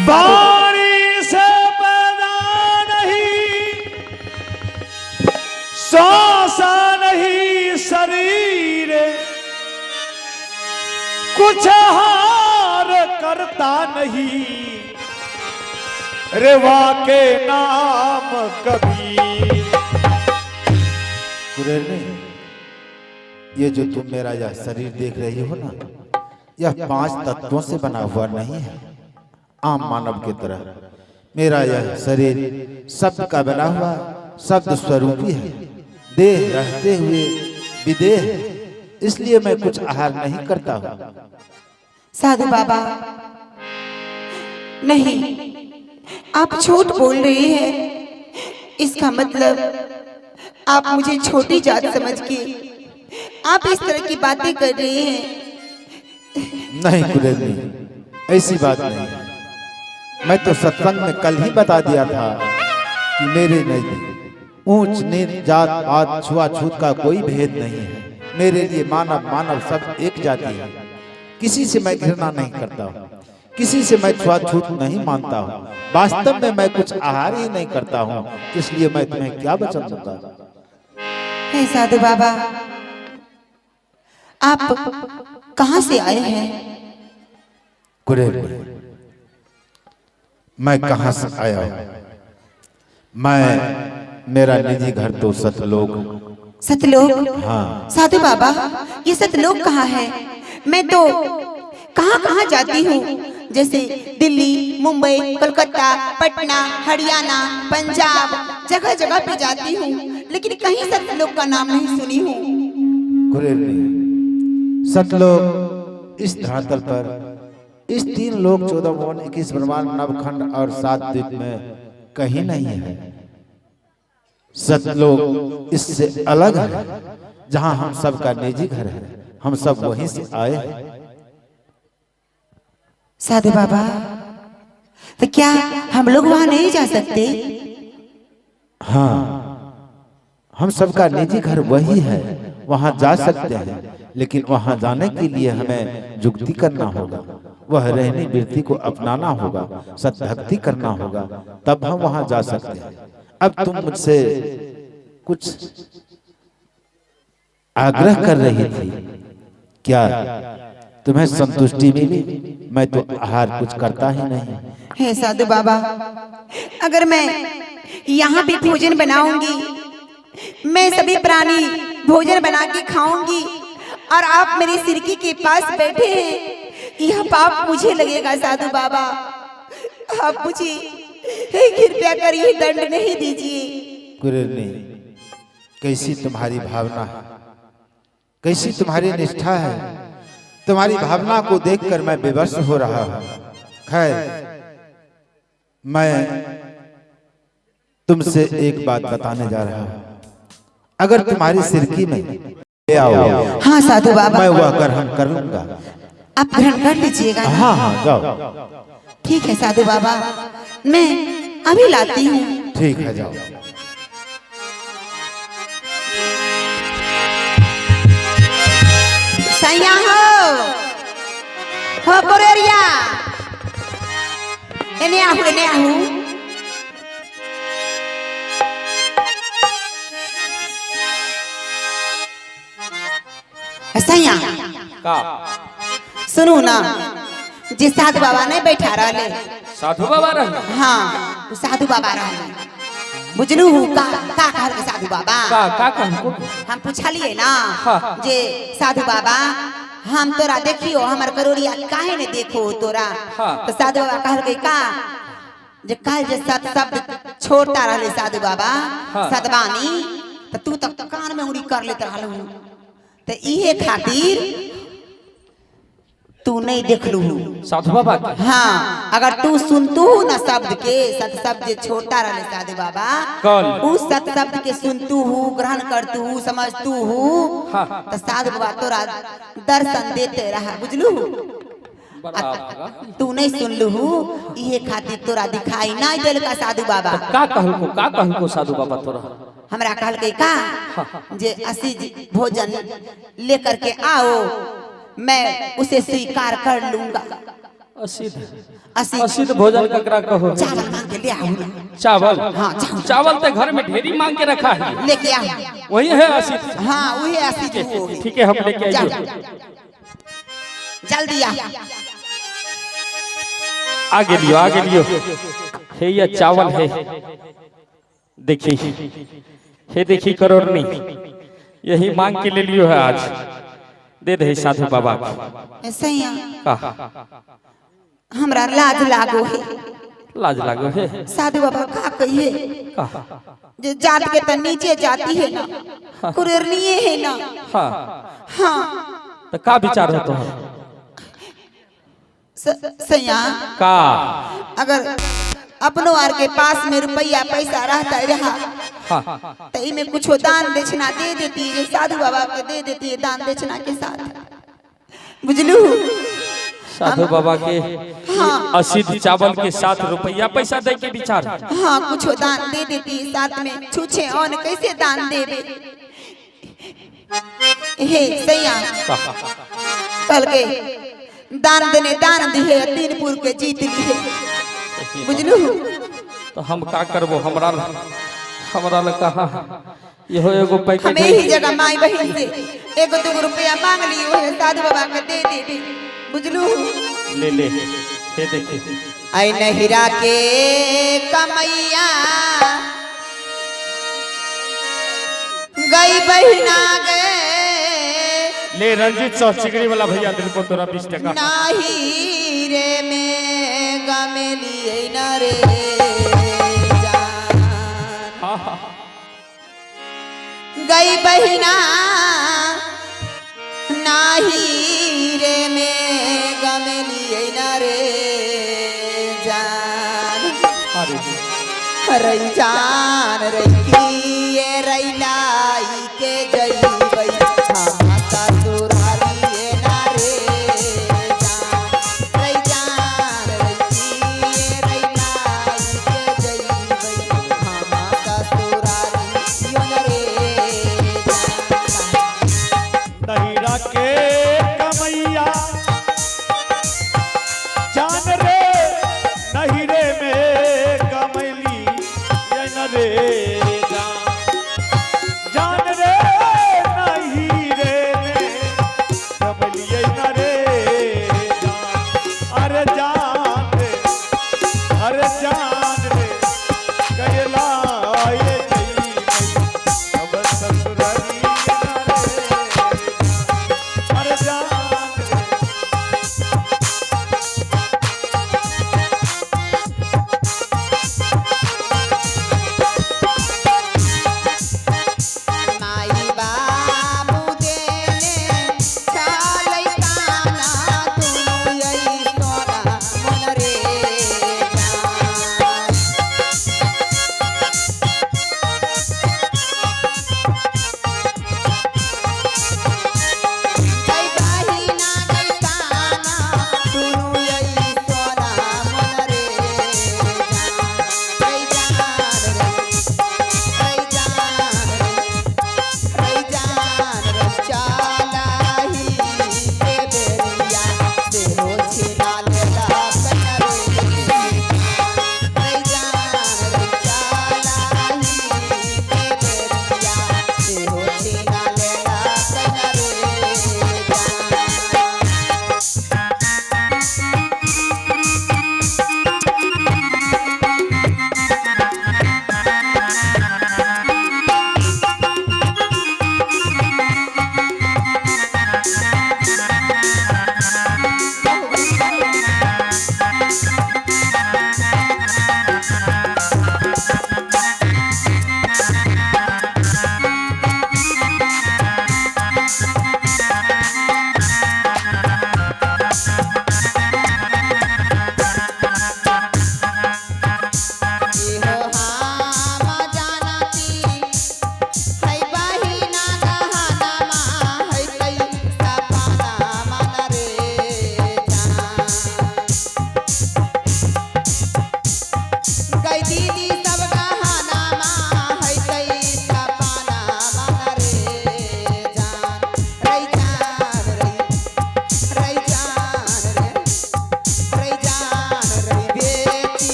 पानी से पैदा नहीं, सांसा नहीं शरीर, कुछ हार करता नहीं, रेवा के नाम कबीर। कुरेर नहीं, ये जो तुम मेरा यह शरीर देख रही हो ना, यह 5 तत्वों से बना हुआ नहीं है। आम मानव की तरह मेरा यह शरीर शब्द का बना हुआ शब्द स्वरूपी है। देह रहते हुए विदेह है, इसलिए मैं कुछ आहार नहीं करता हूँ। साधु बाबा, नहीं, आप झूठ बोल रहे हैं। इसका मतलब आप मुझे छोटी जात समझ के आप इस तरह की बातें कर रहे हैं। नहीं कुरेर नहीं, ऐसी बात नहीं। मैं तो सत्संग में कल ही बता दिया था कि मेरे नजदीक ऊंच नीच जात पात छुआछूत का कोई भेद नहीं है। मेरे लिए मानव मानव सब एक जाति है। किसी से मैं घृणा नहीं करता हूँ, किसी से मैं छुआछूत नहीं मानता हूँ। वास्तव में मैं कुछ आहार ही नहीं करता हूँ, इसलिए मैं तुम्हें क्या वचन दूंगा। हे साधु बाबा, आप कहाँ से आए हैं? कुरेर, मैं कहाँ से आया हूँ? मेरा निजी घर तो सतलोक। सतलोक? हाँ। साधु बाबा, ये सतलोक कहाँ है? मैं तो कहाँ कहाँ जाती हूँ, जैसे दिल्ली, मुंबई, कोलकाता, पटना, हरियाणा, पंजाब, जगह जगह पे जाती हूँ, लेकिन कहीं सतलोक का नाम नहीं सुनी हूँ। कुरेर नहीं, सतलोक इस धरातल पर, इस 3 लोक 14 भुवन 21 ब्रह्मांड नवखंड और 7 द्वीप में कहीं नहीं है। सतलोक इससे अलग है, जहां हम सब का निजी घर है। हम सब वहीं से आए हैं। साधु बाबा, तो क्या हम लोग वहां नहीं जा सकते? हाँ, हम सबका निजी घर वही है, वहां जा सकते हैं, लेकिन वहां जाने के लिए हमें जुक्ति करना होगा। वह रहनी वृत्ति को अपनाना होगा, सद्भक्ति करना होगा, तब हम वहां जा सकते हैं। अब तुम मुझसे कुछ आग्रह कर रही थी, क्या तुम्हें संतुष्टि मिली? मैं तो आहार कुछ करता ही नहीं। हे साधु बाबा, अगर मैं यहाँ भी भोजन बनाऊंगी, मैं सभी प्राणी भोजन बना के खाऊंगी, और आप मेरी सिरकी के पास बैठे हैं, यह पाप मुझे लगेगा। साधु बाबा, आप मुझे कृपया करिए, दंड नहीं दीजिए। कुरेरनी, कैसी तुम्हारी भावना है, कैसी तुम्हारी निष्ठा है। तुम्हारी भावना को देखकर मैं विवश हो रहा हूं। खैर, मैं तुमसे एक बात बताने जा रहा हूं। अगर तुम्हारी सिरकी में ले आओ, हाँ साधु बाबा, मैं वह ग्रहण कर लूंगा। आप ग्रहण कर लीजिएगा। हाँ हाँ, जाओ। ठीक है साधु बाबा, मैं अभी लाती हूँ। ठीक है, जाओ। सैया हो कोरेरिया, एने आहू, एने आहू। सैया का सुनू ना, जे साधु बाबा ने बैठा रहे। साधु बाबा रहे? हाँ, वो साधु बाबा रहे। बुझलू का कहल के साधु बाबा? का कहू? हम पूछलिए ना, हाँ। जे साधु बाबा, हम तोरा देखियो, हमार करोड़िया काहे ने देखो तोरा? हाँ। तो साधु बाबा कहल के का, जे कल जे सत शब्द छोड़ता रहले साधु बाबा, हाँ। सतबानी, तो तू तक कान में उंगली कर लेत रहलू, तो इहे खातिर तू नहीं देखलू साधु बाबा के? हाँ, अगर तू सुनतू ना शब्द के, सत शब्द जे छोटा रहले साधु बाबा, कल उस सत शब्द के सुनतू हूँ, ग्रहण करतू हूँ, समझतू हूँ, हाँ। तो साधु बाबा तोरा दर्शन देते रहा। बुझलू? तू नहीं सुनलू हूँ, ये खातिर तोरा दिखाई नहीं दिल का साधु बाबा। का कहू को साधु बाबा तोरा? हमरा कहल के का, जे असी भोजन लेकर के आओ, मैं उसे स्वीकार कर लूंगा। असिध असिध असिध भोजन ककरा कहो? चावल मांग के ले आओ ना। चावल? हाँ, चावल। चावल तो घर में ढेरी मांग के रखा है, लेके आओ। वही है असिध। हाँ वही असिध वो है। ठीक है, हम लेके जाओ, आइए। जल्दी आ। आगे लियो, आगे लियो। हे ये चावल है, देखिए, हे देखिए करोड़नी, यही मांग के ले लियो है आज। दे दे साधु बाबा को। सैया का हमरा लाज लागो है। लाज लागो है? साधु बाबा का कहिए का जो जात के तो नीचे जाती है ना, कुरेरनीये है ना। हाँ हाँ तो का विचार है तोहर? सैया का अगर अपनों आर के पास में रुपया पैसा रहता रहा हाँ तो इमे कुछ दान दक्षिणा दे देती है, साधु बाबा के दे देती है दान दक्षिणा के साथ, बुझलू। साधु बाबा के हाँ असिध चावल के साथ रुपया पैसा दे के विचार? हाँ कुछ दान दे देती है साथ में, छूछे और कैसे दान दे दे। हे सैया कल के दान देने दान दी है, तीनपुर के जीत ली है, बुझलू। तो हम का करबो? हमरा ल कहा यहो एगो पैकेट हमें ही जगह माई बहन से एगो दो रुपया मांग लियो है, साधु बाबा के दे दे, बुझलू। ले ले, हे देखिए, आई नहिरा के कमैया गई बहिना गए ले रंजीत सौ चिगड़ी वाला भैया दिल को तोरा 20 टका। नाही रे में गमेली न रे हाँ गई बहिना नाही रे में गमेली न रे जान। रई जान रई की ये रई लाई के जई गई माता सुरारी ये ना रे जान। रई जान रई की ये रई लाई के जई गई माता सुरारी यो ना रे जान। नहिरा के कमैया जान रे, नहिरे में कमैली ये न रे जान।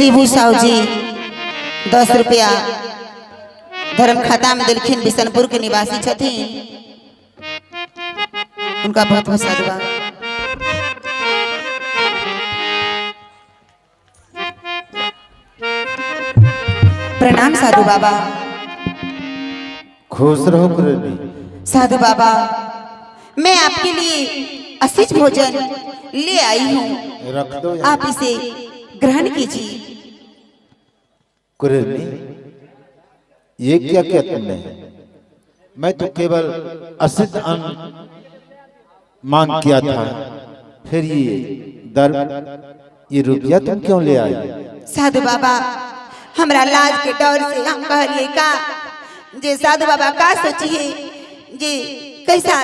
शिबू साहू जी 10 रुपया धर्म खाता में दिलखिन बिशनपुर के निवासी छथिन। उनका बहुत बहुत साधुवाद। प्रणाम साधु बाबा। खुश रहो कुरेनी। साधु बाबा, मैं आपके लिए असिच भोजन ले आई हूँ, रख दो यार। आप इसे ग्रहण कीजिए। कुरेनी, ये क्या किया तुमने? मैं तो केवल असित अन्न मांग किया था, फिर ये रुपया तुम क्यों ले आए? साधु बाबा, हमरा लाज के डर से हम कहलिए का जे साधु बाबा का सोचिए जे कैसा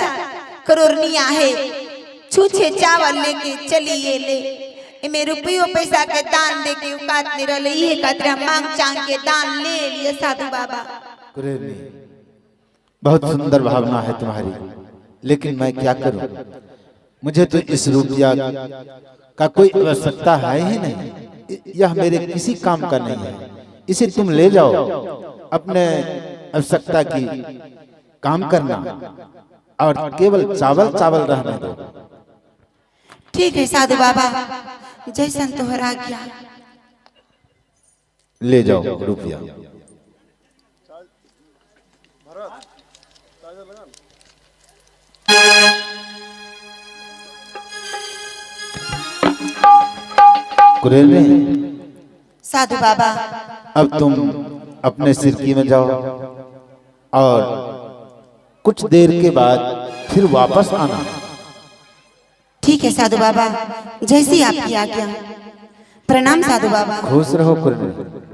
करोड़निया है, छूछे चावल लेके चलिए ले इमे रुपयो पैसा के दान दे के औकात नहीं रहले, ये खातिर हम मांग चांग के दान ले लिए साधु बाबा। कुरेनी, बहुत सुंदर भावना है तुम्हारी, लेकिन मैं क्या करूं? मुझे तो इस रुपया का कोई आवश्यकता है ही नहीं। यह मेरे किसी काम का नहीं है। इसे तुम ले जाओ, अपने आवश्यकता की काम करना और केवल चावल चावल रहने दो। ठीक है साधु बाबा, जैसन तोहरा आज्ञा। ले जाओ रुपया। कुरेनी, साधु बाबा, अब तुम अपने सिरकी में जाओ और कुछ देर के बाद फिर वापस आना। ठीक है साधु बाबा, जैसी आपकी आज्ञा। प्रणाम साधु बाबा। खुश रहो कुरेनी।